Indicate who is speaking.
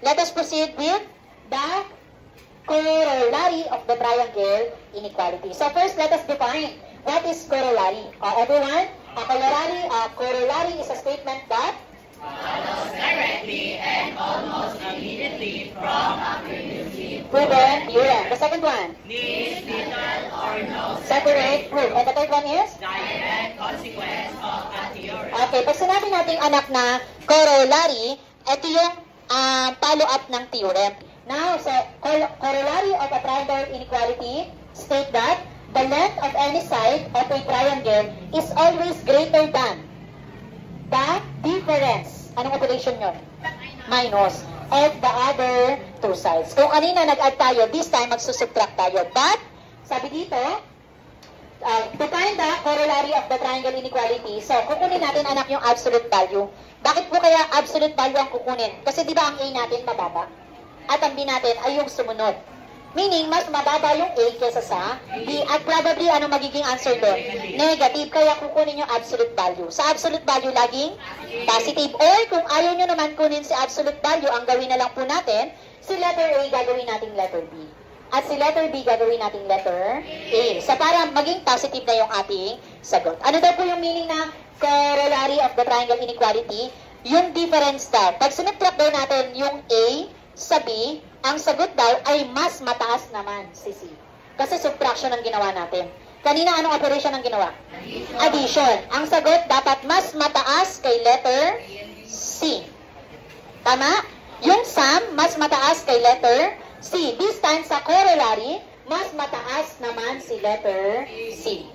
Speaker 1: let us proceed with the corollary of the triangle inequality. So first, let us define what is corollary. Everyone, corollary is a statement that
Speaker 2: follows directly and almost immediately from a previously
Speaker 1: proven theorem. The second one,
Speaker 2: needs little or no
Speaker 1: separate proof. And the third one is
Speaker 2: direct consequence of a theorem.
Speaker 1: okay, pag sinabi natin anak na corollary, ito yung follow-up ng theorem. Now, so corollary of a triangle inequality state that the length of any side of a triangle is always greater than the difference. Anong operation yun? Minus of the other two sides. Kung kanina nag-add tayo, this time magsusubtract tayo. But, sabi dito, to find the corollary of the triangle inequality, so kukunin natin anak yung absolute value. Bakit po kaya absolute value ang kukunin? Kasi di ba ang A natin mababa? At ang B natin ay yung sumunod. Meaning, mas mababa yung A kesa sa B. At probably, ano magiging answer doon? Negative. Kaya kukunin yung absolute value. Sa absolute value, laging positive. Or kung ayaw nyo naman kunin si absolute value, ang gawin na lang po natin, si letter A gagawin nating letter B. At si letter B gagawin nating letter A. So para maging positive na yung ating sagot. Ano daw po yung meaning ng corollary of the triangle inequality? Yung difference daw. Pag sinubtract daw natin yung A sa B, ang sagot daw ay mas mataas naman si C. Kasi subtraction ang ginawa natin. Kanina, anong operation ang ginawa? Addition. Ang sagot dapat mas mataas kay letter C. Tama? Yung sum, mas mataas kay letter C. This time, sa corollary, mas mataas naman si letter C.